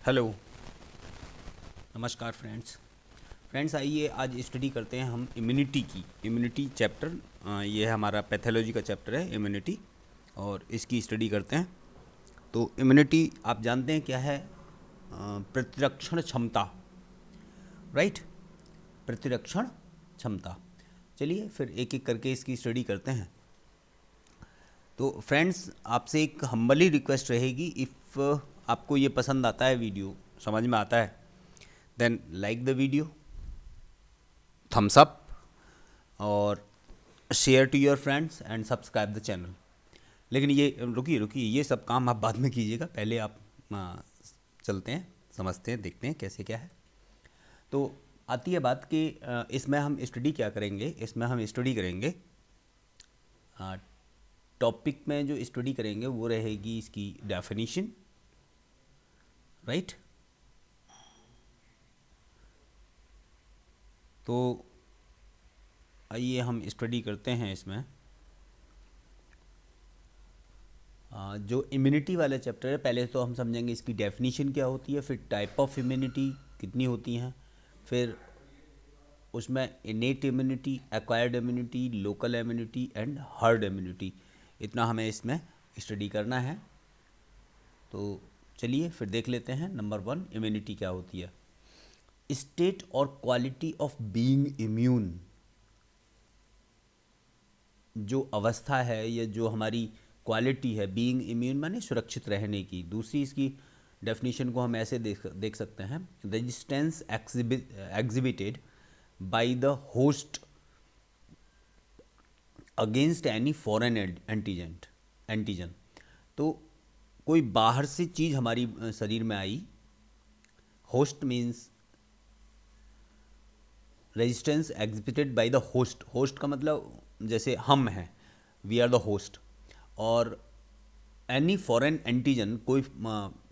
Hello, नमस्कार friends आइए आज स्टडी करते हैं हम इम्यूनिटी की। इम्यूनिटी चैप्टर, ये है हमारा पैथोलॉजी का चैप्टर है इम्यूनिटी, और इसकी स्टडी करते हैं। तो इम्यूनिटी आप जानते हैं क्या है? प्रतिरक्षण क्षमता, राइट। प्रतिरक्षण क्षमता। चलिए फिर एक एक करके इसकी स्टडी करते हैं। तो फ्रेंड्स, आपसे एक हम्बली रिक्वेस्ट रहेगी, इफ़ आपको ये पसंद आता है, वीडियो समझ में आता है, then like the video, thumbs up, और share to your friends and subscribe the channel. लेकिन ये रुकिए, ये सब काम आप बाद में कीजिएगा, पहले आप चलते हैं, समझते हैं, देखते हैं कैसे क्या है। तो आती है बात कि इसमें हम स्टडी क्या करेंगे। इसमें हम स्टडी करेंगे, टॉपिक में जो स्टडी करेंगे वो रहेगी इसकी डेफिनेशन, राइट। तो आइए हम स्टडी करते हैं इसमें। जो इम्यूनिटी वाला चैप्टर है, पहले तो हम समझेंगे इसकी डेफिनेशन क्या होती है, फिर टाइप ऑफ इम्यूनिटी कितनी होती हैं, फिर उसमें innate immunity, acquired immunity, local immunity and herd immunity, इतना हमें इसमें स्टडी करना है। तो चलिए फिर देख लेते हैं। नंबर 1, इम्यूनिटी क्या होती है? स्टेट और क्वालिटी ऑफ बीइंग इम्यून, जो अवस्था है या जो हमारी क्वालिटी है, बीइंग इम्यून माने सुरक्षित रहने की। दूसरी इसकी डेफिनेशन को हम ऐसे देख सकते हैं, resistance exhibited by the host against any foreign antigen. तो कोई बाहर से चीज़ हमारी शरीर में आई, host means resistance exhibited by the host. Host का मतलब जैसे हम हैं, वी आर द होस्ट, और एनी फॉरेन एंटीजन, कोई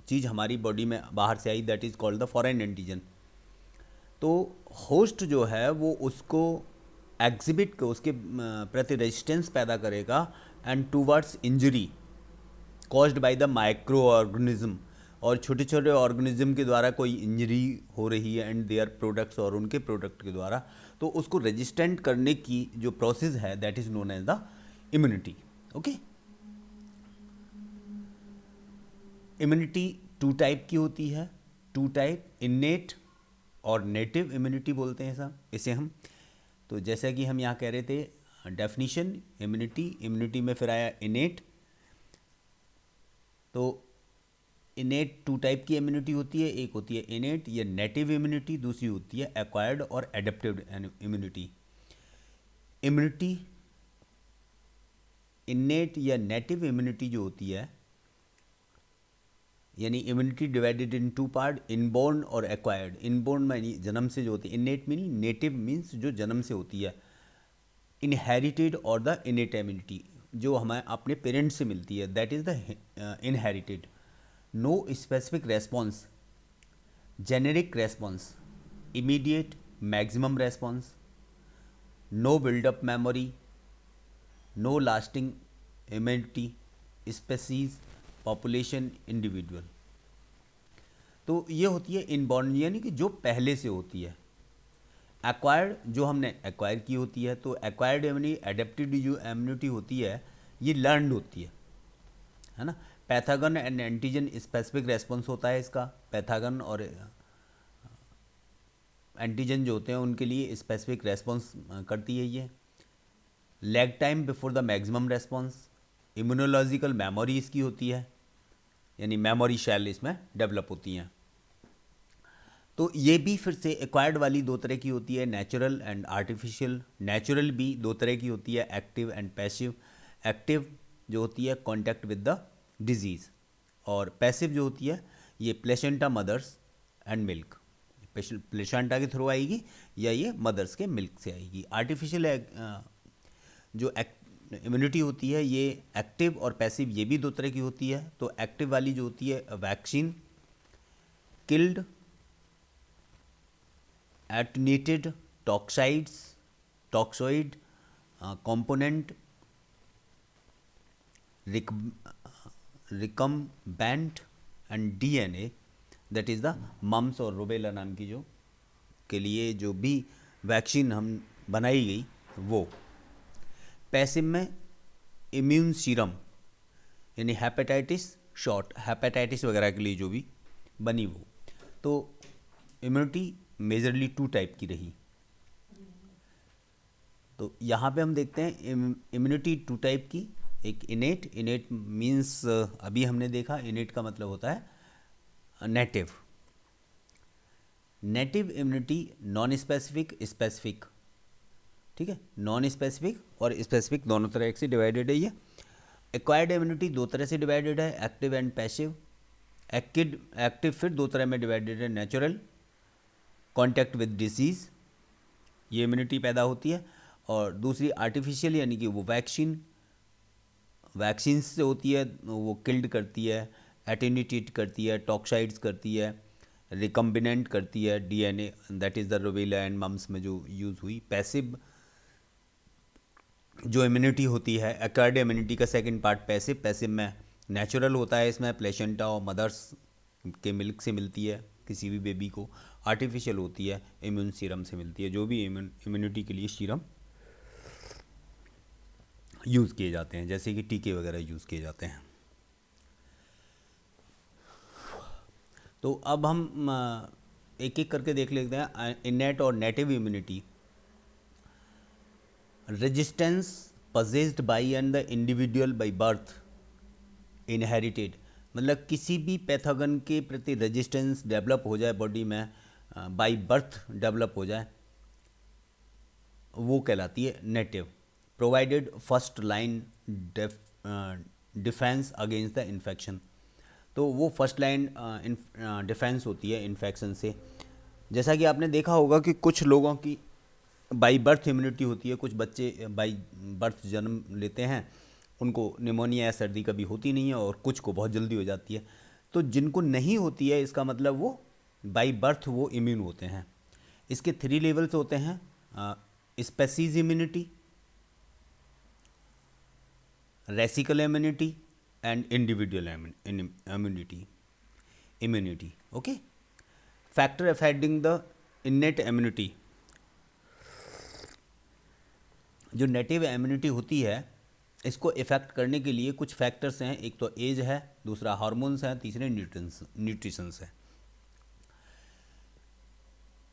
चीज़ हमारी बॉडी में बाहर से आई, that is called the foreign antigen. तो होस्ट जो है वो उसको एग्जिबिट को, उसके प्रति रेजिस्टेंस पैदा करेगा, and towards injury caused by the microorganism, और छोटे छोटे ऑर्गेनिज्म के द्वारा कोई इंजरी हो रही है एंड देयर प्रोडक्ट्स, और उनके प्रोडक्ट के द्वारा, तो उसको रेजिस्टेंट करने की जो प्रोसेस है that is known as the immunity. Okay. Immunity two type की होती है। टू टाइप, इन्नेट और नेटिव इम्यूनिटी बोलते हैं सब इसे हम। तो जैसा कि हम यहाँ कह रहे थे, डेफिनीशन इम्यूनिटी में फिर आया इनेट। तो इनेट टू टाइप की इम्यूनिटी होती है, एक होती है इनेट या नेटिव इम्यूनिटी, दूसरी होती है एक्वायर्ड और एडेप्टिव इम्यूनिटी। इम्यूनिटी इनेट या नेटिव इम्यूनिटी जो होती है, यानी immunity divided in two part, inborn और एक्वायर्ड। इनबोर्न मानी जन्म से जो होती है, इनेट मीनी, नेटिव मीन्स जो जन्म से होती है। इनहेरिटेड और द इनेट इम्यूनिटी जो हमें अपने पेरेंट्स से मिलती है, that is the inherited. No specific response, generic response, immediate maximum response, no buildup memory, no lasting immunity, species, population, individual. तो ये होती है इनबॉर्न, यानी कि जो पहले से होती है। एक्वायर्ड जो हमने एक्वायर की होती है। तो एक्वायर्ड इम्यूनिटी, एडेप्टिव जो इम्यूनिटी होती है, ये लर्नड होती है ना। पैथागन एंड एंटीजन स्पेसिफिक रेस्पॉन्स होता है इसका। पैथागन और एंटीजन जो होते हैं उनके लिए स्पेसिफिक रेस्पॉन्स करती है ये। Lag time before the maximum response, immunological memory इसकी होती है, यानी मेमोरी शेल इसमें डेवलप होती हैं। तो ये भी फिर से एक्वायर्ड वाली दो तरह की होती है, नेचुरल एंड आर्टिफिशियल। नेचुरल भी दो तरह की होती है, एक्टिव एंड पैसिव। एक्टिव जो होती है कॉन्टैक्ट विद द डिजीज़, और पैसिव जो होती है ये placenta mothers and milk, placenta के थ्रू आएगी या ये मदर्स के मिल्क से आएगी। आर्टिफिशियल जो इम्यूनिटी होती है ये एक्टिव और पैसिव ये भी दो तरह की होती है। तो एक्टिव वाली जो होती है vaccine, killed attenuated toxoid component, recumbent and DNA that is the mumps और रुबेला नाम की जो के लिए जो भी वैक्सीन हम बनाई गई वो। पैसिव में इम्यून सीरम यानी हेपेटाइटिस शॉट, हेपेटाइटिस वगैरह के लिए जो भी बनी वो। तो इम्यूनिटी मेजरली 2 टाइप की रही। तो यहाँ पे हम देखते हैं इम्यूनिटी 2 टाइप की। एक इनेट मीन्स अभी हमने देखा इनेट का मतलब होता है native. Native immunity non specific, specific, ठीक है। नॉन स्पेसिफिक और स्पेसिफिक दोनों तरह से डिवाइडेड है ये। एक्वायर्ड इम्यूनिटी 2 तरह से डिवाइडेड है, एक्टिव एंड पैसिव। एक्टिव फिर 2 तरह में डिवाइडेड है, नेचुरल, कॉन्टैक्ट विद डिसीज़, ये इम्यूनिटी पैदा होती है, और दूसरी आर्टिफिशियल यानी कि वो वैक्सीन से होती है, वो किल्ड करती है, एटेन्यूएट करती है, टॉक्साइड्स करती है, रिकम्बिनेंट करती है DNA, that is the rubella and mumps में जो यूज़ हुई। पैसिव जो इम्यूनिटी होती है, एक्वायर्ड इम्यूनिटी का सेकंड पार्ट पैसिव। पैसिव में नेचुरल होता है, इसमें प्लेसेंटा और मदर्स के मिल्क से मिलती है किसी भी बेबी को। आर्टिफिशियल होती है, इम्यून सीरम से मिलती है, जो भी इम्यूनिटी के लिए सीरम यूज़ किए जाते हैं, जैसे कि टीके वगैरह यूज़ किए जाते हैं। तो अब हम एक एक करके देख लेते हैं। इनेट और native immunity. Resistance possessed by and the individual by birth, inherited, मतलब किसी भी पैथोगन के प्रति रेजिस्टेंस डेवलप हो जाए बॉडी में, बाई बर्थ डेवलप हो जाए, वो कहलाती है native. Provided first line defence against the infection, तो वो फर्स्ट लाइन डिफेंस होती है इन्फेक्शन से। जैसा कि आपने देखा होगा कि कुछ लोगों की बाई बर्थ इम्यूनिटी होती है, कुछ बच्चे बाई बर्थ जन्म लेते हैं, उनको निमोनिया या सर्दी कभी होती नहीं है, और कुछ को बहुत जल्दी हो जाती है। तो जिनको नहीं होती है, इसका मतलब वो बाई बर्थ वो इम्यून होते हैं। इसके 3 लेवल्स होते हैं, species immunity, racial immunity and individual immunity. Okay. Factor affecting the innate immunity, जो नेटिव इम्यूनिटी होती है, इसको इफ़ेक्ट करने के लिए कुछ फैक्टर्स हैं। एक तो एज है, दूसरा हार्मोन्स हैं, तीसरे न्यूट्रिशंस है।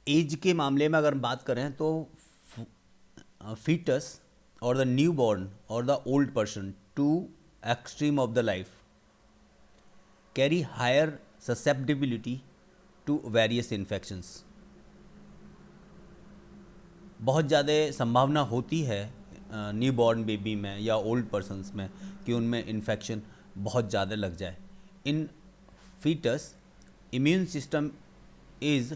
एज के मामले में अगर बात करें तो फीटस और द न्यू बॉर्न और the old person, two extreme of the life, carry higher susceptibility to various infections. बहुत ज़्यादा संभावना होती है न्यू बॉर्न बेबी में या ओल्ड पर्सनस में कि उनमें इन्फेक्शन बहुत ज़्यादा लग जाए। In foetus immune system is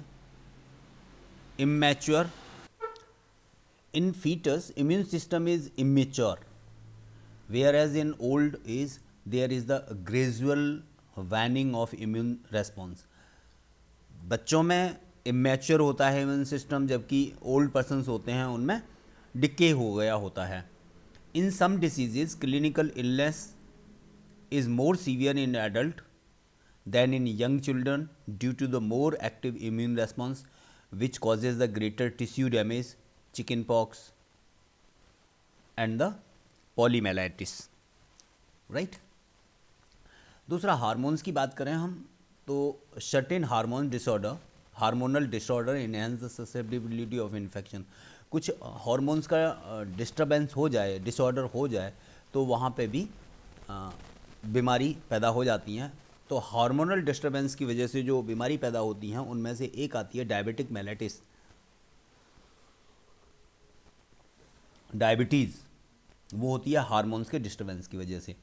immature, in foetus immune system is immature, whereas in old age there is the gradual waning of immune response। बच्चों में इमेच्योर होता है इम्यून सिस्टम, जबकि ओल्ड पर्सन्स होते हैं उनमें डिके हो गया होता है। In some diseases clinical illness is more severe in adult than in young children due to the more active immune response which causes the greater tissue damage, chicken pox and the poliomyelitis, right. दूसरा hormones की बात करें हम तो certain hormonal disorder enhance the susceptibility of infection. कुछ हार्मोन्स का disturbance हो जाए, डिसऑर्डर हो जाए, तो वहाँ पे भी बीमारी पैदा हो जाती हैं। तो हार्मोनल डिस्टर्बेंस की वजह से जो बीमारी पैदा होती हैं उनमें से एक आती है डायबिटिक मेलेटिस, डायबिटीज़, वो होती है हार्मोन्स के डिस्टर्बेंस की वजह से।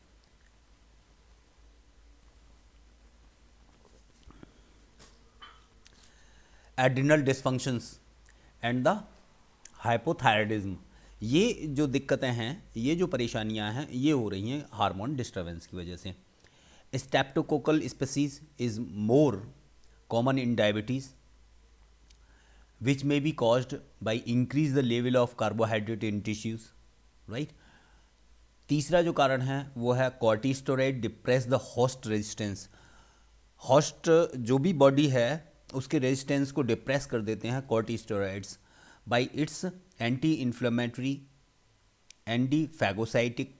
Adrenal dysfunctions and the hypothyroidism, ये जो दिक्कतें हैं, ये जो परेशानियां हैं, ये हो रही हैं हार्मोन डिस्टर्बेंस की वजह से। Streptococcal species is more common in diabetes which may be caused by increase the level of carbohydrate in tissues, right. तीसरा जो कारण है वो है corticosteroid depress the host resistance. Host जो भी बॉडी है उसके रेजिस्टेंस को डिप्रेस कर देते हैं corticosteroids by its anti inflammatory anti phagocytic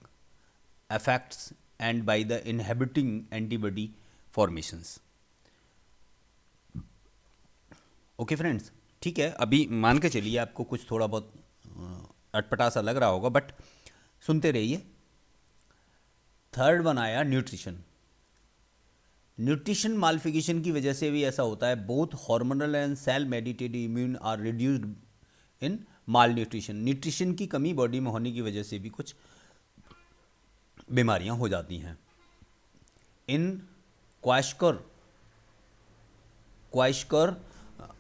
effects and by the inhibiting antibody formations. Okay friends, ठीक है, अभी मान के चलिए आपको कुछ थोड़ा बहुत अटपटा सा लग रहा होगा, बट सुनते रहिए। थर्ड वन आया न्यूट्रिशन। न्यूट्रिशन मालफिकेशन की वजह से भी ऐसा होता है, both hormonal and cell mediated immune are reduced in malnutrition. Nutrition की कमी बॉडी में होने की वजह से भी कुछ बीमारियां हो जाती हैं। इन क्वाशकर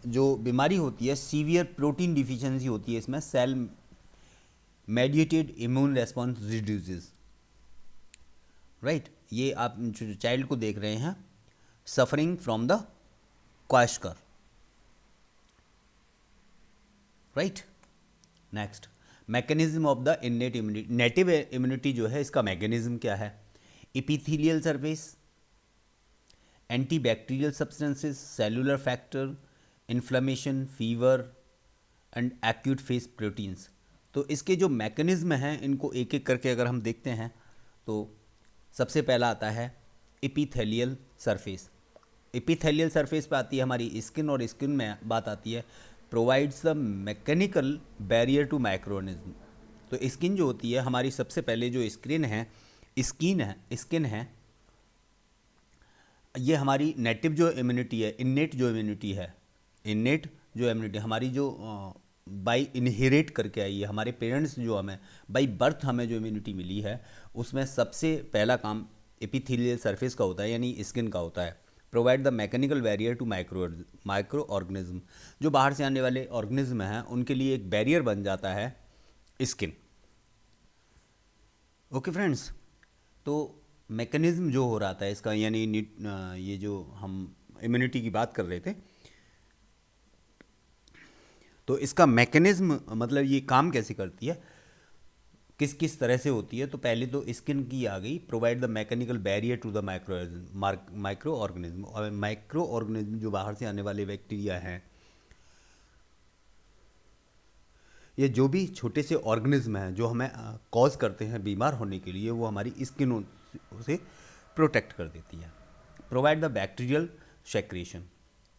जो बीमारी होती है, सीवियर प्रोटीन डिफिशिएंसी होती है, इसमें cell mediated immune response reduces, right. ये आप जो चाइल्ड को देख रहे हैं suffering from the kwashiorkor, right. Next, mechanism of the innate immunity. Native immunity जो है, इसका मैकेनिज्म क्या है? Epithelial surface, anti bacterial substances, cellular factor, inflammation, fever and acute phase proteins. तो इसके जो मैकेनिज्म हैं इनको एक एक करके अगर हम देखते हैं तो सबसे पहला आता है एपिथेलियल सरफेस। एपिथेलियल सरफेस पे आती है हमारी स्किन, और स्किन में बात आती है provides the mechanical barrier to microorganism. तो स्किन जो होती है हमारी, सबसे पहले जो स्किन है, ये हमारी नेटिव जो इम्यूनिटी है, इन्नेट जो इम्यूनिटी हमारी जो बाई इनहेरिट करके आई है, हमारे पेरेंट्स जो हमें बाई बर्थ हमें जो इम्यूनिटी मिली है, उसमें सबसे पहला काम एपिथेलियल सरफेस का होता है, यानी स्किन का होता है। Provide the mechanical barrier to microorganism. जो बाहर से आने वाले ऑर्गेनिज्म हैं उनके लिए एक बैरियर बन जाता है स्किन। ओके फ्रेंड्स, तो मैकेनिज्म जो हो रहा था इसका, यानी ये जो हम इम्यूनिटी की बात कर रहे थे, तो इसका मैकेनिज्म मतलब ये काम कैसे करती है, किस किस तरह से होती है। तो पहले तो स्किन की आ गई, provide the mechanical barrier to the microorganism. और माइक्रो ऑर्गेनिज्म जो बाहर से आने वाले बैक्टीरिया हैं, ये जो भी छोटे से ऑर्गेनिज्म हैं जो हमें कॉज करते हैं बीमार होने के लिए, वो हमारी स्किन से प्रोटेक्ट कर देती है। Provide the bacterial secretion.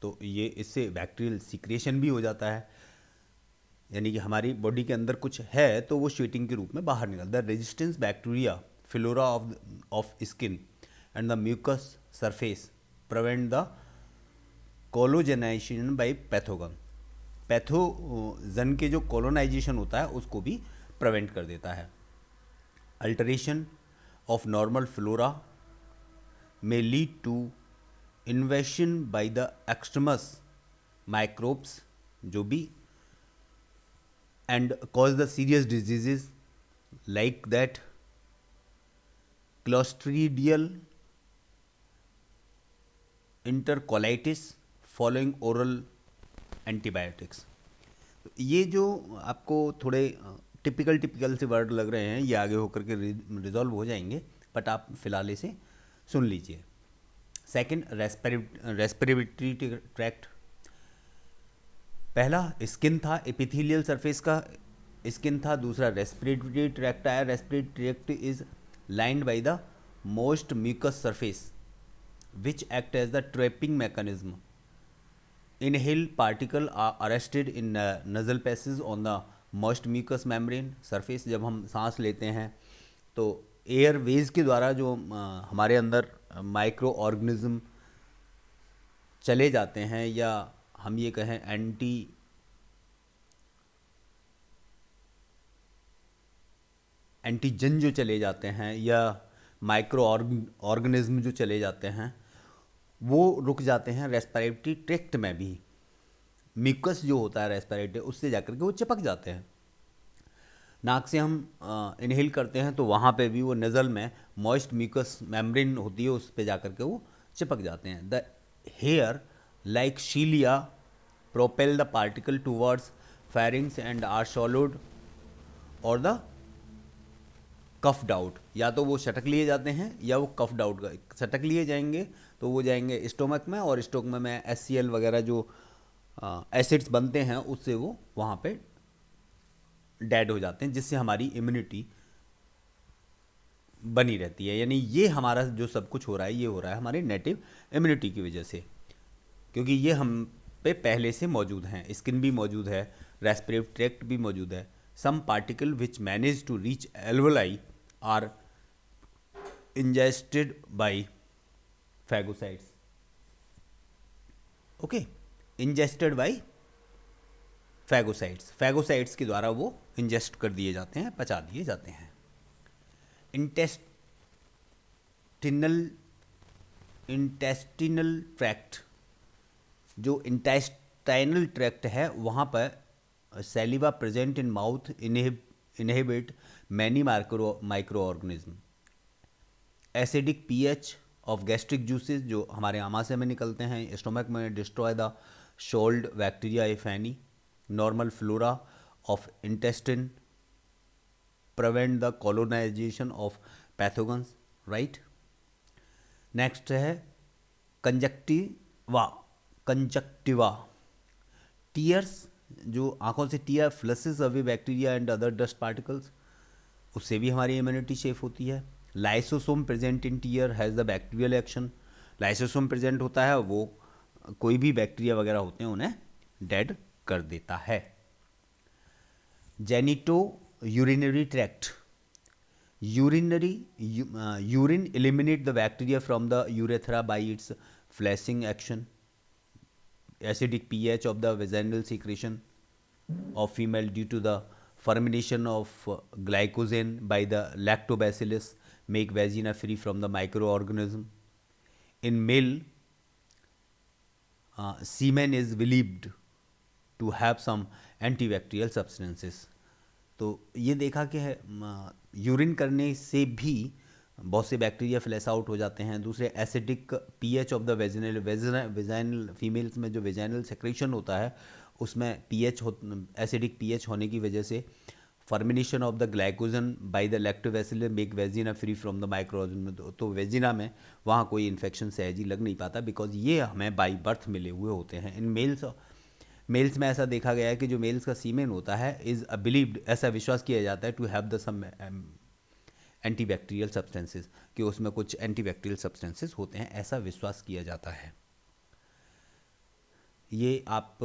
तो ये इससे बैक्टीरियल सिक्रेशन भी हो जाता है, यानी कि हमारी बॉडी के अंदर कुछ है तो वो स्वेटिंग के रूप में बाहर निकल। The resistance bacteria flora of skin and the mucus surface prevent the colonisation by pathogen. Pathogen के जो कोलोनाइजेशन होता है उसको भी प्रिवेंट कर देता है। Alteration of normal flora may lead to invasion by the extremus microbes जो भी, and cause the serious diseases like that clostridial enterocolitis following oral antibiotics। ये जो आपको थोड़े टिपिकल से वर्ड लग रहे हैं, ये आगे होकर के रिजॉल्व हो जाएंगे, बट आप फिलहाल इसे सुन लीजिए। Second, respiratory tract. पहला स्किन था, एपिथेलियल सरफेस का स्किन था। दूसरा रेस्पिरेटरी ट्रैक्ट आया। Respiratory tract is lined by the most mucous surface which act as the trapping mechanism. Inhaled particle are arrested in nasal passages on the moist mucous membrane surface। जब हम सांस लेते हैं तो air veg के द्वारा जो हमारे अंदर माइक्रो ऑर्गेनिज्म चले जाते हैं, या हम ये कहें एंटीजन जो चले जाते हैं, या माइक्रो ऑर्गेनिज्म जो चले जाते हैं, वो रुक जाते हैं रेस्पिरेटरी ट्रैक्ट में भी। म्यूकस जो होता है रेस्पिरेटरी, उससे जाकर के वो चिपक जाते हैं। नाक से हम इनहेल करते हैं तो वहाँ पे भी वो नज़ल में मॉइस्ट म्यूकस मेम्ब्रेन होती है, उस पे जाकर के वो चिपक जाते हैं। The hair like cilia propel the particle towards pharynx and are swallowed और द कफ्ड आउट। या तो वो सटक लिए जाते हैं या वो कफ्ड आउट, सटक लिए जाएंगे तो वो जाएंगे स्टोमक में, और स्टोमक में HCl वगैरह जो एसिड्स बनते हैं उससे वो वहाँ पे डेड हो जाते हैं, जिससे हमारी इम्यूनिटी बनी रहती है। यानी ये हमारा जो सब कुछ हो रहा है ये हो रहा है हमारी नेटिव इम्यूनिटी की वजह से, क्योंकि ये हम पे पहले से मौजूद हैं। स्किन भी मौजूद है, रेस्पिरेटरी ट्रैक्ट भी मौजूद है। Some particle which manage to reach alveoli are ingested by phagocytes. Okay, ingested by phagocytes के द्वारा वो इंजेस्ट कर दिए जाते हैं, पचा दिए जाते हैं। इंटेस्टिनल ट्रैक्ट, जो इंटेस्टाइनल ट्रैक्ट है वहाँ पर saliva present in mouth inhibit many micro organism. Acidic pH of gastric juices जो हमारे आमाशय में निकलते हैं स्टोमक में destroy the swallowed bacteria if any. Normal flora of intestine prevent the colonisation of pathogens, right. Next है conjunctiva tears, जो आंखों से tear flushes away bacteria and other dust particles, उससे भी हमारी इम्यूनिटी सेफ होती है। Lysosome present in tear has the bacterial action. Lysosome present होता है, वो कोई भी बैक्टीरिया वगैरह होते हैं उन्हें डेड कर देता है। Genito urinary tract, urine eliminate the bacteria from the urethra by its flushing action. Acidic pH of the vaginal secretion of female due to the fermentation of glycogen by the lactobacillus make vagina free from the microorganism. In male, semen is believed to have some antibacterial substances. तो ये देखा कि है urine करने से भी बहुत से बैक्टीरिया फ्लैश आउट हो जाते हैं। दूसरे acidic pH of the vaginal females में जो वेजाइनल सेक्रेशन होता है उसमें एसिडिक पीएच होने की वजह से fermentation of the glycogen by the lactobacillus make vagina free from the microorganism. तो वेजिना में वहाँ कोई इन्फेक्शन सहज ही लग नहीं पाता, बिकॉज ये हमें बाई बर्थ मिले हुए होते हैं। इन मेल्स में ऐसा देखा गया है कि जो मेल्स का सीमेन होता है इज़ बिलीव्ड, ऐसा विश्वास किया जाता है to have the some antibacterial substances, कि उसमें कुछ एंटीबैक्टीरियल सब्सटेंसेस होते हैं, ऐसा विश्वास किया जाता है। ये आप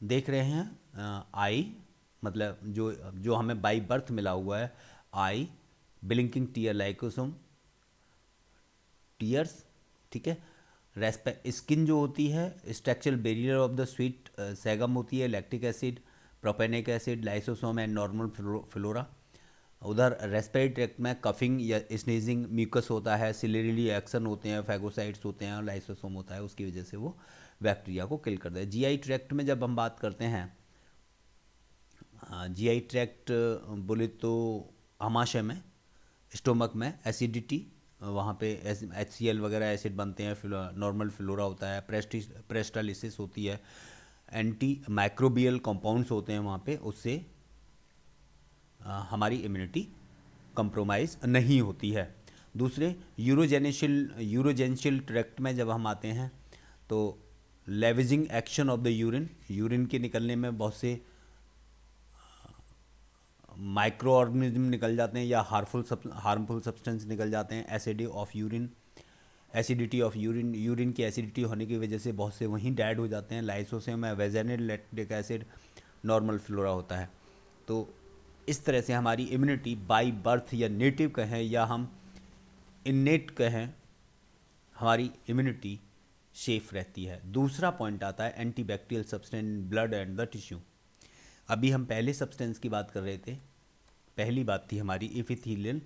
देख रहे हैं आई, मतलब जो हमें बाई बर्थ मिला हुआ है, eye blinking tear lysozyme tears, ठीक है। स्किन जो होती है structural barrier of the sweet sebum होती है, lactic acid, propionic acid, lysozyme and normal flora. उधर रेस्पिरेटरी ट्रैक्ट में कफिंग या स्नीजिंग म्यूकस होता है, सिलेरिली एक्शन होते हैं, फैगोसाइट्स होते हैं और लाइसोसोम होता है, उसकी वजह से वो बैक्टीरिया को किल करता है। जीआई ट्रैक्ट में जब हम बात करते हैं, जीआई ट्रैक्ट बोले तो आमाशय में, स्टोमक में एसिडिटी, वहाँ पे HCl वगैरह एसिड बनते हैं, नॉर्मल फ्लोरा होता है, प्रेस्टालिसिस होती है, एंटी माइक्रोबियल कंपाउंड्स होते हैं वहाँ पे, उससे हमारी इम्यूनिटी कंप्रोमाइज़ नहीं होती है। दूसरे यूरोजेंशियल ट्रैक्ट में जब हम आते हैं तो लेविजिंग एक्शन ऑफ द यूरिन के निकलने में बहुत से माइक्रो ऑर्गेनिज्म निकल जाते हैं या हार्मफुल सब्सटेंस निकल जाते हैं। एसिडिटी ऑफ यूरिन की एसिडिटी होने की वजह से बहुत से वहीं डेड हो जाते हैं। लाइसोसोम है, vaginal lactic acid, normal flora होता है। तो इस तरह से हमारी इम्यूनिटी बाई बर्थ या नेटिव कहें या हम इन्नेट कहें, हमारी इम्यूनिटी सेफ रहती है। दूसरा पॉइंट आता है antibacterial substance in blood and the tissue. अभी हम पहले सब्सटेंस की बात कर रहे थे, पहली बात थी हमारी एपिथेलियल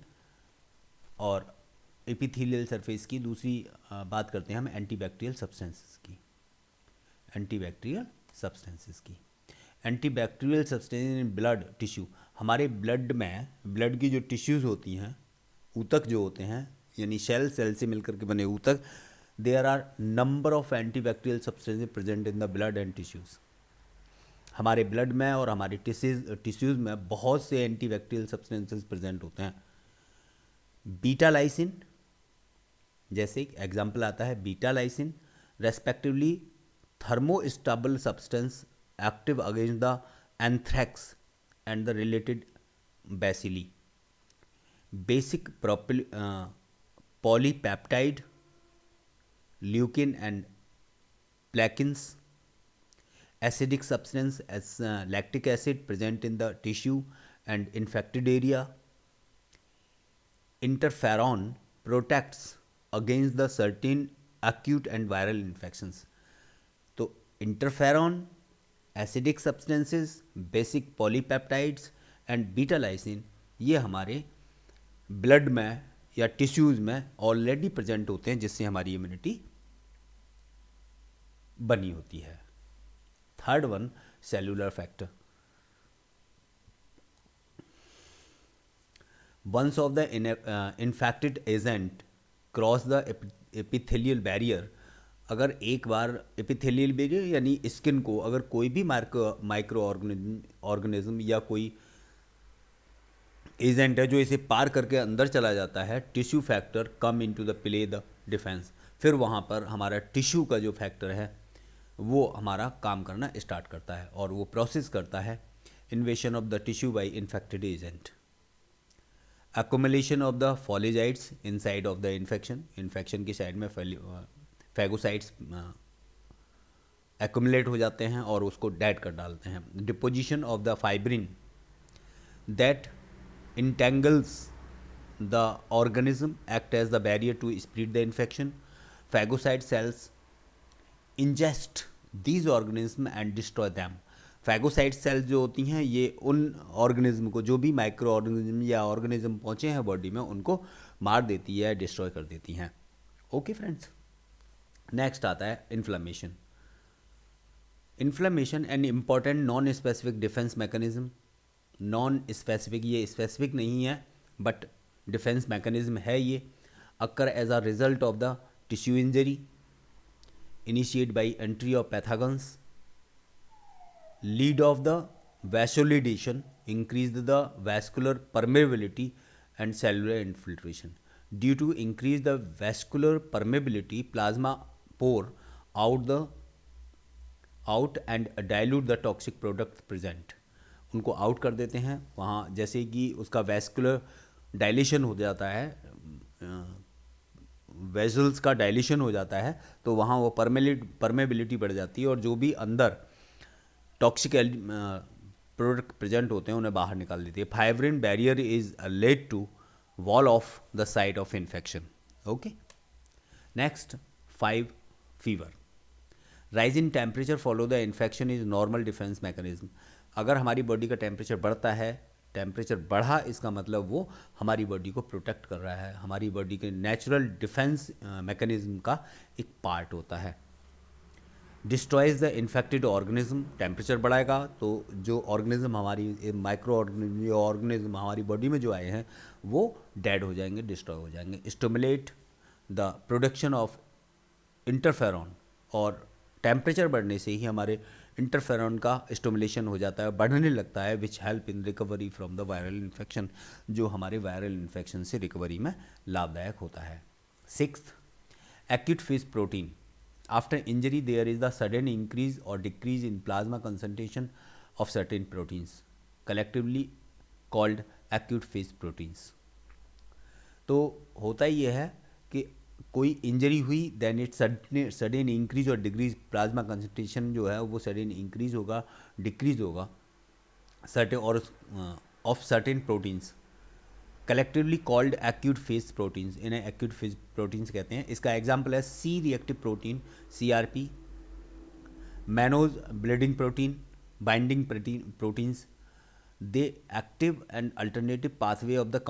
और एपिथेलियल सरफेस की। दूसरी बात करते हैं हम एंटीबैक्टीरियल सब्सटेंसेस की। Antibacterial substance in blood tissue, हमारे ब्लड में, ब्लड की जो टिश्यूज़ होती हैं, ऊतक जो होते हैं, यानी सेल से मिलकर के बने ऊतक, there are number of antibacterial substances present in the blood and tissues. हमारे ब्लड में और हमारे टिश्यूज़ में बहुत से एंटीबैक्टीरियल सब्सटेंसेस प्रेजेंट होते हैं। बीटा लाइसिन, जैसे एग्जाम्पल आता है beta lysine respectively thermostable substance active against the anthrax and the related bacilli, basic polypeptide, leukin and plaquins, acidic substance as lactic acid present in the tissue and infected area. Interferon protects against the certain acute and viral infections. तो interferon, acidic substances, basic polypeptides and beta lysine ये हमारे blood में या tissues में already present होते हैं, जिससे हमारी इम्यूनिटी बनी होती है। Third one, cellular factor. Once of the infected agent cross the epithelial barrier, अगर एक बार एपिथेलियल बैरियर यानी स्किन को अगर कोई भी माइक्रो ऑर्गेनिज्म या कोई एजेंट है जो इसे पार करके अंदर चला जाता है, tissue factor come into the play the defence, फिर वहाँ पर हमारा टिश्यू का जो फैक्टर है वो हमारा काम करना स्टार्ट करता है और वो प्रोसेस करता है इन्वेशन of the tissue bye infected agent, accumulation of the pholegites inside of the infection की साइड में फैगोसाइट्स accumulate हो जाते हैं और उसको डेड कर डालते हैं। Deposition of the fibrin that entangles the organism act as the barrier to spread the infection. Phagocyte cells ingest these organisms and destroy them. Phagocyte cells जो होती हैं ये उन ऑर्गेनिज्म को, जो भी माइक्रो ऑर्गेनिज्म या ऑर्गेनिज्म पहुँचे हैं बॉडी में, उनको मार देती है, डिस्ट्रॉय कर देती हैं। ओके फ्रेंड्स, नेक्स्ट आता है inflammation. Inflammation an important non specific defence mechanism. Non specific, ये स्पेसिफिक नहीं है बट डिफेंस मैकेनिज्म है ये। Occur as a result of the tissue injury initiate by entry of pathogens, lead of the vasodilation, increase the vascular permeability and cellular infiltration. Due to increase the vascular permeability plasma pour out and dilute the toxic product present. उनको out कर देते हैं वहाँ, जैसे कि उसका vascular dilation हो जाता है, वेजल्स का डायलेशन हो जाता है, तो वहाँ वो परमेबिलिटी बढ़ जाती है और जो भी अंदर टॉक्सिक प्रोडक्ट प्रेजेंट होते हैं उन्हें बाहर निकाल देती है। Fibrin barrier is led to wall off the site of infection. Okay, next 5, fever. Rise in temperature follow the infection is normal defence mechanism. अगर हमारी बॉडी का टेम्परेचर बढ़ता है, टेम्परेचर बढ़ा इसका मतलब वो हमारी बॉडी को प्रोटेक्ट कर रहा है, हमारी बॉडी के नेचुरल डिफेंस मैकेनिज्म का एक पार्ट होता है। Destroys the infected organism, temperature बढ़ाएगा तो जो ऑर्गेनिज्म हमारी माइक्रो ऑर्गेनिज्म हमारी बॉडी में जो आए हैं वो डेड हो जाएंगे, डिस्ट्रॉय हो जाएंगे। Stimulate the production of interferon, और टेम्परेचर बढ़ने से ही हमारे इंटरफेरॉन का स्टिमुलेशन हो जाता है, बढ़ने लगता है, which help in recovery from the viral infection, जो हमारे वायरल इन्फेक्शन से रिकवरी में लाभदायक होता है। 6th, acute phase protein. After injury there is the sudden increase और decrease in plasma concentration of certain proteins, collectively called acute phase proteins. तो होता ही यह है कि कोई इंजरी हुई देन इट सडन इंक्रीज और डिक्रीज, प्लाज्मा कंसंट्रेशन जो है वो सडन इंक्रीज होगा, डिक्रीज होगा सर्टेन और of certain proteins, collectively called acute phase proteins. इन्हें एक्यूट फेज प्रोटीन्स कहते हैं। इसका एग्जांपल है C reactive protein CRP, mannose bleeding protein, binding proteins. They active and alternative pathway of the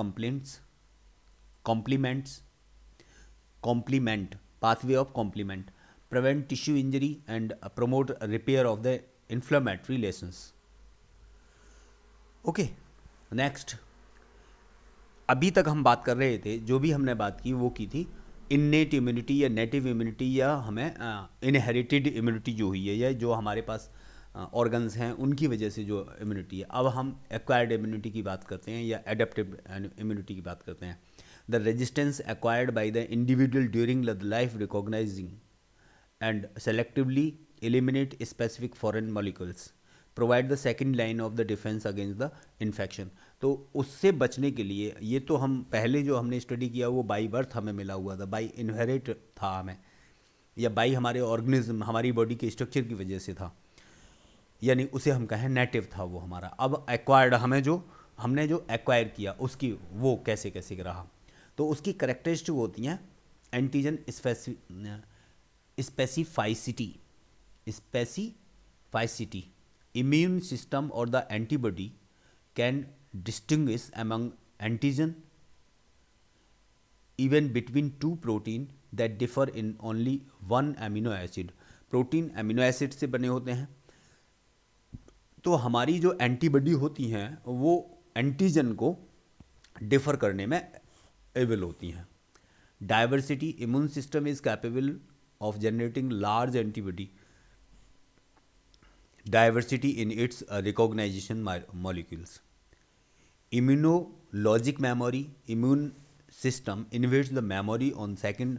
complement pathway of complement, prevent tissue injury and promote repair of the inflammatory lesions. Okay, next, अभी तक हम बात कर रहे थे, जो भी हमने बात की वो की थी इननेट इम्यूनिटी या नेटिव इम्यूनिटी, या हमें इनहेरिटेड इम्यूनिटी जो हुई है या जो हमारे पास ऑर्गन्स हैं उनकी वजह से जो इम्यूनिटी है। अब हम एक्वायर्ड इम्यूनिटी की बात करते हैं या एडेप्टिव इम्यूनिटी की बात करते हैं। The resistance acquired by the individual during the life recognizing and selectively eliminate specific foreign molecules provide the second line of the defense against the infection. तो उससे बचने के लिए, ये तो हम पहले जो हमने स्टडी किया वो बाई बर्थ हमें मिला हुआ था, बाई इनहेरिट था हमें, या बाई हमारे ऑर्गेनिज्म हमारी बॉडी के स्ट्रक्चर की वजह से था, यानी उसे हम कहें नेटिव था वो हमारा. अब एक्वायर्ड हमने जो एक्वायर किया उसकी वो कैसे कैसे रहा. तो उसकी करेक्टरिस्टिक होती हैं एंटीजन स्पेसिफाइसिटी. इम्यून सिस्टम और the antibody can distinguish among antigen even between two protein that differ in only one amino acid. Protein amino acid से बने होते हैं, तो हमारी जो एंटीबॉडी होती हैं वो एंटीजन को डिफर करने में एबल होती हैं. Diversity. Immune system is capable of generating large antibody diversity in its recognisation molecules. Immunologic memory. Immune system invades the memory on second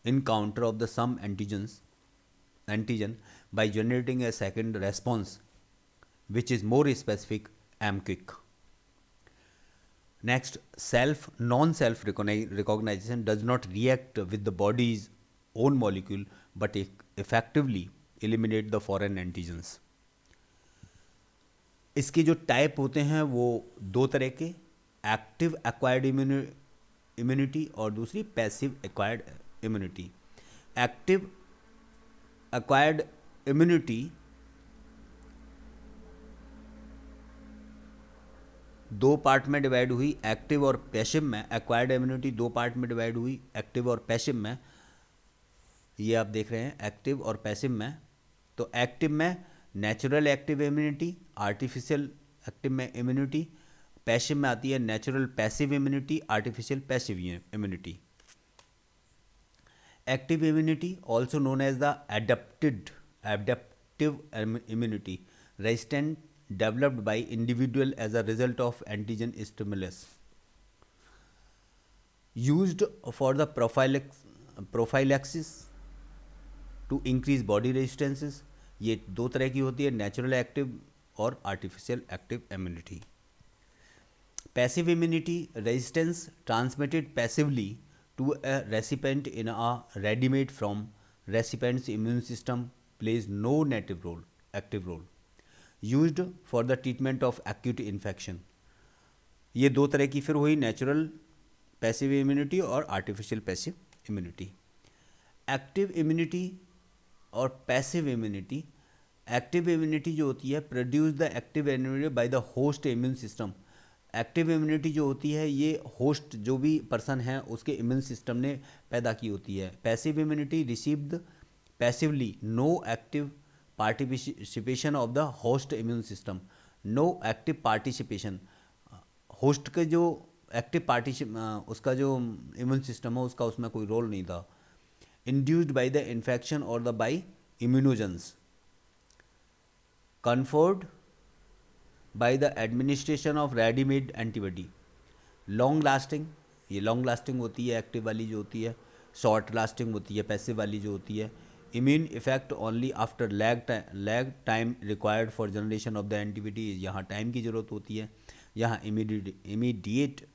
encounter of the some antigen by generating a second response which is more specific and quick. Next, non-self recognition does not react with the body's own molecule but effectively eliminate the foreign antigens. इसके जो type होते हैं वो दो तरह के, active acquired immunity और दूसरी passive acquired immunity. Active acquired immunity दो पार्ट में डिवाइड हुई, एक्टिव और पैसिव में. एक्वायर्ड इम्यूनिटी दो पार्ट में डिवाइड हुई, एक्टिव और पैसिव में. ये आप देख रहे हैं एक्टिव और पैसिव में. तो एक्टिव में natural active immunity, artificial active में इम्यूनिटी. पैसिव में आती है natural passive immunity, artificial passive immunity. Active immunity also known as the adaptive immunity, resistant developed by individual as a result of antigen stimulus, used for the prophylaxis to increase body resistances. ये दो तरह की होती है, natural active और artificial active immunity. Passive immunity, resistance transmitted passively to a recipient in a ready-made from recipient's immune system, plays no active role. Used for the treatment of acute infection. ये दो तरह की फिर हुई, natural passive immunity और artificial passive immunity. Active immunity और passive immunity. Active immunity जो होती है produce the active immunity bye the host immune system. Active immunity जो होती है ये होस्ट जो भी पर्सन है उसके इम्यून सिस्टम ने पैदा की होती है. Passive immunity received passively, no active participation of the host immune system. No active participation, host के जो उसका जो इम्यून सिस्टम है उसका उसमें कोई रोल नहीं था. Induced by the infection or the by immunogens. Conferred by the administration of ready-made antibody. Long lasting, ये लॉन्ग लास्टिंग होती है एक्टिव वाली जो होती है. शॉर्ट लास्टिंग होती है पैसिव वाली जो होती है. Immune effect only after lag time required for generation of the antibody. यहाँ टाइम की ज़रूरत होती है, यहाँ इमीडिएट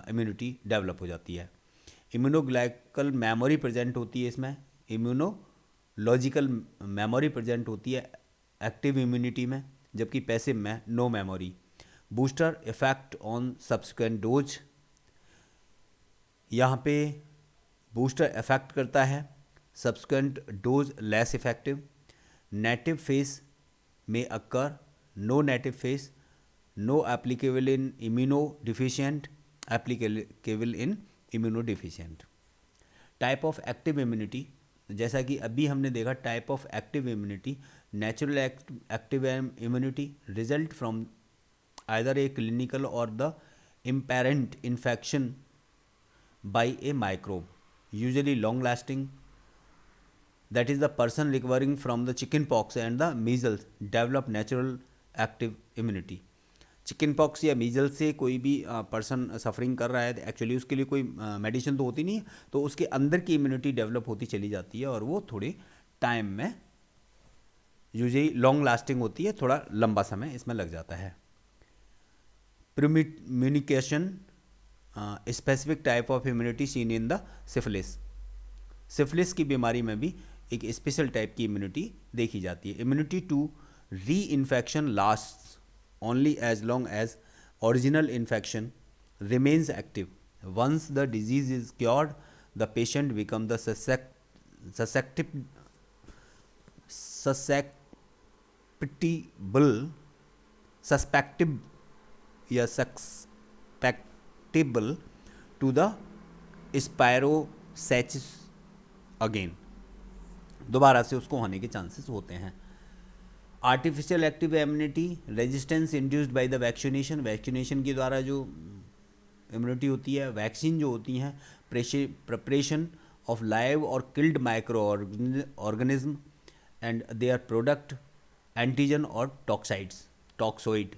इम्यूनिटी डेवलप हो जाती है. इम्यूनोग्लाइकल मेमोरी प्रेजेंट होती है इसमें. इम्यूनोलॉजिकल मेमोरी प्रेजेंट होती है एक्टिव इम्यूनिटी में, जबकि पैसिव में no memory. Booster effect on subsequent dose. यहाँ पे बूस्टर इफेक्ट करता है, subsequent dose less effective. Native phase में occur, no native phase, no applicable in immunodeficient, applicable in immunodeficient. Type of active immunity, जैसा कि अभी हमने देखा type of active immunity. Natural active immunity result from either a clinical or the inapparent infection by a microbe, usually long lasting. That is the person recovering from the chicken pox and the measles develop natural active immunity. Chicken pox या मीजल से कोई भी person suffering कर रहा है, actually उसके लिए कोई मेडिसिन तो होती नहीं है, तो उसके अंदर की इम्यूनिटी डेवलप होती चली जाती है और वो थोड़ी टाइम में यूजुअली लॉन्ग लास्टिंग होती है, थोड़ा लंबा समय इसमें लग जाता है। Premunition specific type of immunity seen in the syphilis. Syphilis की बीमारी में भी एक स्पेशल टाइप की इम्यूनिटी देखी जाती है। Immunity to reinfection last only as long as original infection remains active. Once the disease is cured, the patient becomes the susceptible to the spirochetes again. दोबारा से उसको होने के चांसेस होते हैं। Artificial active immunity resistance induced by the vaccination. Vaccination के द्वारा जो इम्यूनिटी होती है, वैक्सीन जो होती हैं, प्रिपरेशन ऑफ लाइव और killed micro organism and their product antigen और टॉक्सोइड।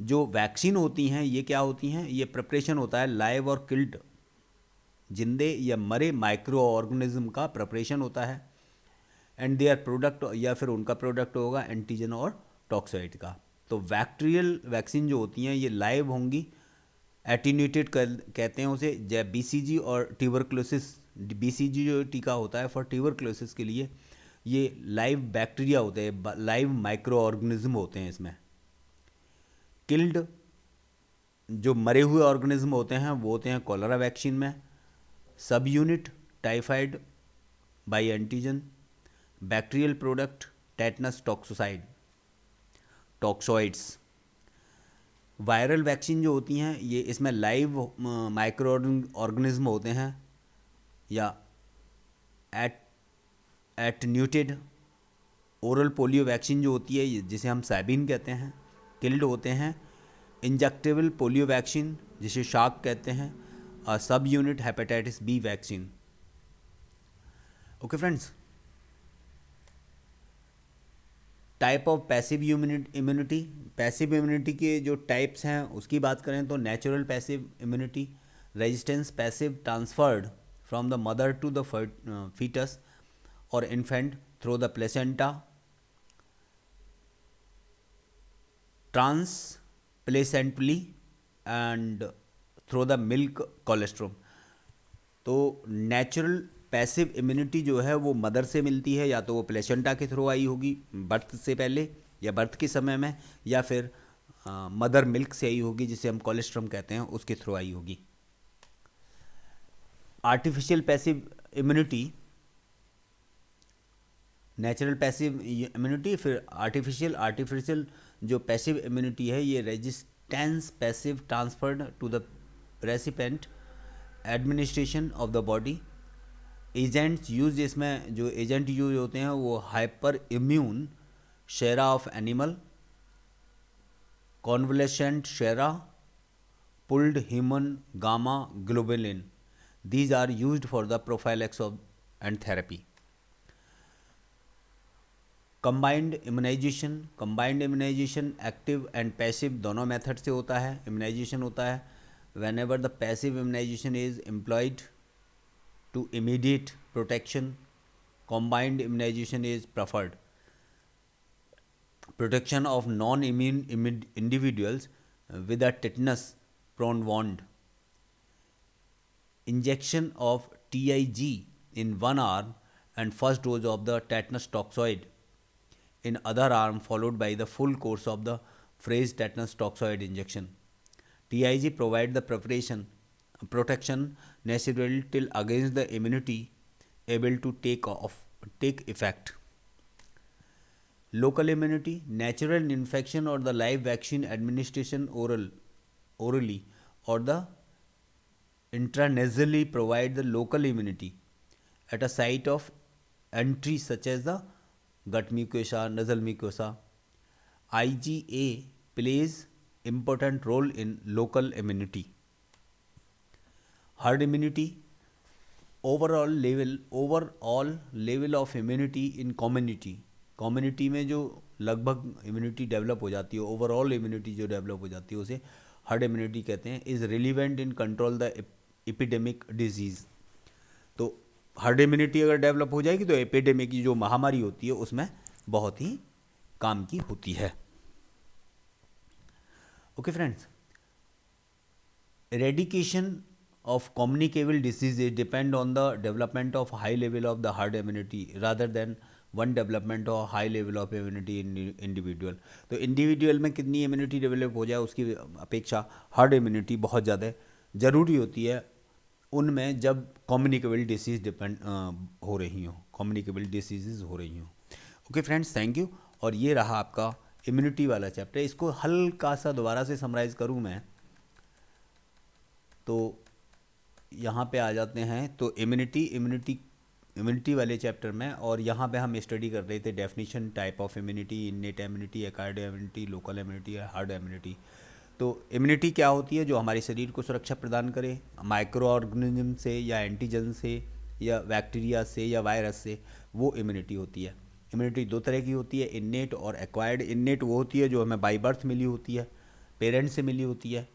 जो वैक्सीन होती हैं ये क्या होती हैं, ये प्रिपरेशन होता है लाइव और किल्ड जिंदे या मरे माइक्रो ऑर्गेनिज्म का प्रिपरेशन होता है, एंड देयर प्रोडक्ट या फिर उनका प्रोडक्ट होगा एंटीजन और टॉक्सोइड का। तो बैक्टीरियल वैक्सीन जो होती हैं ये लाइव होंगी, एटीन्यूटेड कहते हैं उसे, जब बीसीजी और ट्यूबरक्लोसिस, बीसीजी जो टीका होता है फॉर ट्यूबरक्लोसिस के लिए, ये लाइव बैक्टीरिया होते हैं, लाइव माइक्रो ऑर्गेनिज्म होते हैं इसमें। किल्ड जो मरे हुए ऑर्गेनिज्म होते हैं वो होते हैं कॉलरा वैक्सीन में। सब unit typhoid by antigen, bacterial product tetanus toxoids. Viral vaccine जो होती हैं ये इसमें लाइव माइक्रो ऑर्गेनिज्म होते हैं या एटन्यूटेड। ओरल पोलियो वैक्सीन जो होती है जिसे हम सैबिन कहते हैं, किल्ड होते हैं। इंजेक्टेबल पोलियो वैक्सीन जिसे शाक कहते हैं, और subunit hepatitis B vaccine. Okay friends, type of passive immunity. Passive immunity के जो टाइप्स हैं उसकी बात करें तो natural passive immunity, resistance passive transferred from the mother to the foetus or infant through the placenta, transplacentally and through the milk colostrum. तो natural passive immunity जो है वो मदर से मिलती है, या तो वो प्लेसेंटा के थ्रू आई होगी बर्थ से पहले या बर्थ के समय में, या फिर मदर मिल्क से आई होगी जिसे हम कोलेस्ट्रम कहते हैं, उसके थ्रू आई होगी। Artificial passive immunity, natural passive immunity, फिर आर्टिफिशियल जो पैसिव इम्यूनिटी है ये resistance passive transferred to the recipient, administration of the body. Agents use, इसमें जो एजेंट यूज होते हैं वो hyper immune sera of animal, convalescent sera, pooled human gamma globulin. These are used for the prophylaxis of and therapy. Combined immunization active and passive दोनों method से होता है। Immunisation होता है whenever the passive immunization is employed to immediate protection, combined immunization is preferred. Protection of non-immune individuals with a tetanus prone wound. Injection of TIG in one arm and first dose of the tetanus toxoid in other arm, followed by the full course of the phrased tetanus toxoid injection. TIG provide the protection necessary till against the immunity able to take effect. Local immunity, natural infection or the live vaccine administration orally or the intranasally provide the local immunity at a site of entry such as the gut mucosa, nasal mucosa. IgA plays important role in local immunity. Herd immunity, overall level of immunity in community में जो लगभग immunity develop हो जाती है, overall immunity जो develop हो जाती है उसे हर्ड इम्यूनिटी कहते हैं, is relevant in control the epidemic disease. तो हर्ड इम्यूनिटी अगर डेवलप हो जाएगी तो एपिडेमिक की जो महामारी होती है उसमें बहुत ही काम की होती है। Okay friends, eradication of communicable diseases depend on the development of high level of the herd immunity rather than one development or high level of immunity in individual। तो इंडिविजुअल में कितनी इम्यूनिटी डेवलप हो जाए उसकी अपेक्षा herd immunity बहुत ज़्यादा ज़रूरी होती है उनमें जब कम्युनिकेबल डिसीज़ डिपेंड हो रही हो, कम्युनिकेबल डिसीज़ हो रही हो। Okay friends, thank you. और ये रहा आपका इम्यूनिटी वाला चैप्टर। इसको हल्का सा दोबारा से समराइज़ करूँ मैं तो यहाँ पे आ जाते हैं। तो इम्यूनिटी वाले चैप्टर में, और यहाँ पे हम स्टडी कर रहे थे definition, type of immunity, innate immunity, acquired immunity, local immunity, hard immunity. तो इम्यूनिटी क्या होती है? जो हमारे शरीर को सुरक्षा प्रदान करे माइक्रो ऑर्गेनिज्म से या एंटीजन से या बैक्टीरिया से या वायरस से, वो इम्यूनिटी होती है। इम्यूनिटी दो तरह की होती है, इन्नेट और एक्वायर्ड। इन्नेट वो होती है जो हमें बाई बर्थ मिली होती है, पेरेंट्स से मिली होती है।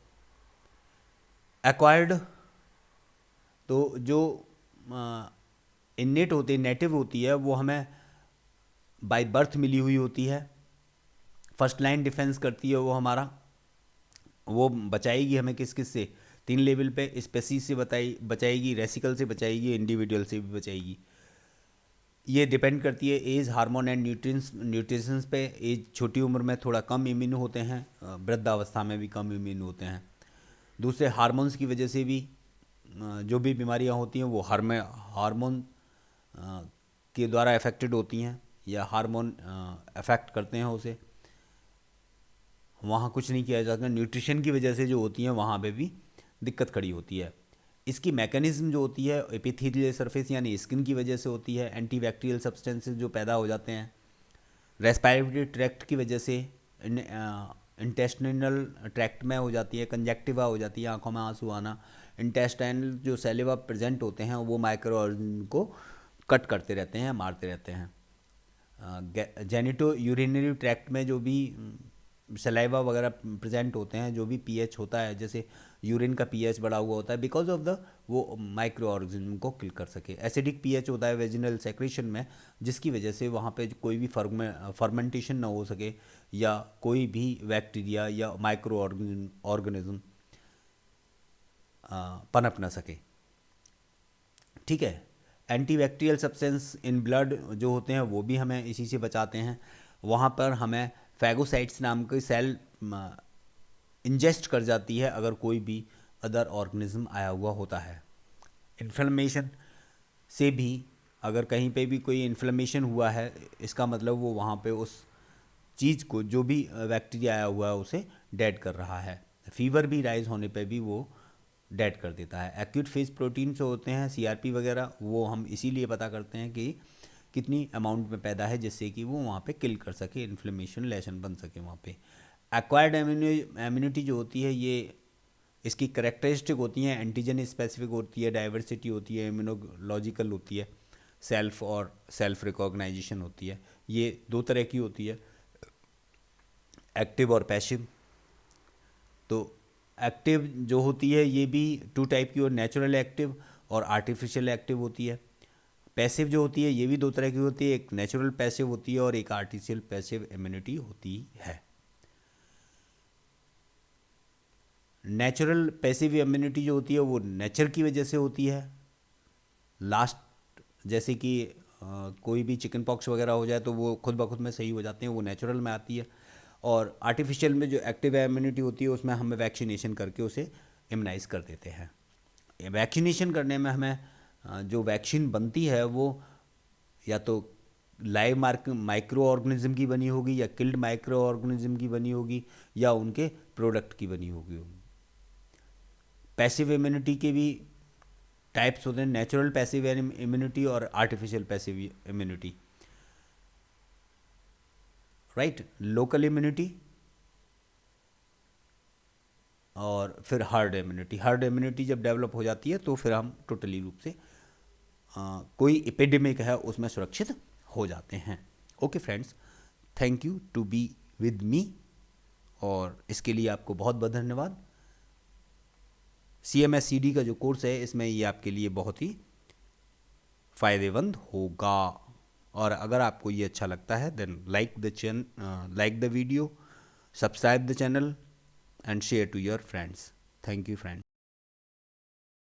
एक्वायर्ड तो जो इन्नेट होती है, नेटिव होती है, वो हमें बाय बर्थ मिली हुई होती है। फर्स्ट लाइन डिफेंस करती है वो हमारा, वो बचाएगी हमें किस किस से? 3 लेवल पे, स्पेसीज से बचाएगी, रेसिकल से बचाएगी, इंडिविजुअल से भी बचाएगी। ये डिपेंड करती है एज, हार्मोन एंड न्यूट्रिशंस पे। एज छोटी उम्र में थोड़ा कम इम्यून होते हैं, वृद्धावस्था में भी कम इम्यून होते हैं। दूसरे हार्मोन्स की वजह से भी जो भी बीमारियां होती हैं वो हार्मोन के द्वारा अफेक्टेड होती हैं या हार्मोन अफेक्ट करते हैं उसे, वहाँ कुछ नहीं किया जा सकता। न्यूट्रिशन की वजह से जो होती हैं वहाँ पे भी दिक्कत खड़ी होती है। इसकी मैकेनिज्म जो होती है एपिथेलियल सरफेस यानी स्किन की वजह से होती है। एंटीबैक्टीरियल सब्सटेंसेस जो पैदा हो जाते हैं, रेस्पिरेटरी ट्रैक्ट की वजह से, इंटेस्टिनल ट्रैक्ट में हो जाती है, कंजक्टिवा हो जाती है, आंखों में आंसू आना। इंटेस्टाइनल जो सेलिवा प्रेजेंट होते हैं वो माइक्रो ऑर्गेनिज्म को कट करते रहते हैं, मारते रहते हैं। जेनिटो यूरिनरी ट्रैक्ट में जो भी सलाइवा वगैरह प्रेजेंट होते हैं, जो भी पीएच होता है, जैसे यूरिन का पीएच बढ़ा हुआ होता है बिकॉज ऑफ द वो माइक्रो ऑर्गेनिज्म को किल कर सके। एसिडिक पीएच होता है वेजिनल सेक्रेशन में, जिसकी वजह से वहाँ पे कोई भी फर्मेंटेशन ना हो सके या कोई भी बैक्टीरिया या माइक्रो ऑर्गेनिज्म पनप ना सके। ठीक है। एंटीबैक्टीरियल सब्सटेंस इन ब्लड जो होते हैं वो भी हमें इसी से बचाते हैं। वहाँ पर हमें फैगोसाइट्स नाम की सेल इंजेस्ट कर जाती है अगर कोई भी अदर ऑर्गेनिज्म आया हुआ होता है। इन्फ्लेमेशन से भी, अगर कहीं पे भी कोई इन्फ्लेमेशन हुआ है, इसका मतलब वो वहाँ पे उस चीज़ को, जो भी बैक्टीरिया आया हुआ है, उसे डेड कर रहा है। फीवर भी राइज होने पे भी वो डेड कर देता है। एक्यूट फेज प्रोटीन जो होते हैं सीआरपी वगैरह, वो हम इसीलिए पता करते हैं कि कितनी अमाउंट में पैदा है, जिससे कि वो वहाँ पे किल कर सके, इन्फ्लेमेशन लेशन बन सके वहाँ पे। एक्वायर्ड इम्यूनिटी जो होती है, ये इसकी करेक्टरिस्टिक होती हैं, एंटीजन स्पेसिफिक होती है, डाइवर्सिटी होती है, इम्यूनोलॉजिकल होती है, सेल्फ और सेल्फ रिकॉग्नाइजेशन होती है। ये दो तरह की होती है, एक्टिव और पैसिव। तो एक्टिव जो होती है ये भी 2 टाइप की, और नेचुरल एक्टिव और आर्टिफिशियल एक्टिव होती है। पैसिव जो होती है ये भी 2 तरह की होती है, एक नेचुरल पैसिव होती है और एक आर्टिफिशियल पैसिव इम्यूनिटी होती है। नेचुरल पैसिव इम्यूनिटी जो होती है वो नेचर की वजह से होती है। लास्ट जैसे कि कोई भी चिकन पॉक्स वगैरह हो जाए तो वो खुद ब खुद में सही हो जाते हैं, वो नेचुरल में आती है। और आर्टिफिशियल में जो एक्टिव इम्यूनिटी होती है उसमें हमें वैक्सीनेशन करके उसे इम्यूनाइज कर देते हैं। वैक्सीनेशन करने में हमें जो वैक्सीन बनती है वो या तो लाइव माइक्रो ऑर्गेनिज्म की बनी होगी या किल्ड माइक्रो ऑर्गेनिज्म की बनी होगी या उनके प्रोडक्ट की बनी होगी। पैसिव इम्यूनिटी के भी टाइप्स होते हैं, नेचुरल पैसिव इम्यूनिटी और artificial passive immunity, right. Local immunity और फिर हार्ड इम्यूनिटी। हार्ड इम्यूनिटी जब डेवलप हो जाती है तो फिर हम टोटली रूप से कोई एपिडेमिक है उसमें सुरक्षित हो जाते हैं। Okay friends, thank you to be with me, और इसके लिए आपको बहुत बहुत धन्यवाद। CMS-CD का जो कोर्स है इसमें ये आपके लिए बहुत ही फ़ायदेमंद होगा। और अगर आपको ये अच्छा लगता है then like the video, subscribe the channel and share to your friends. Thank you friends.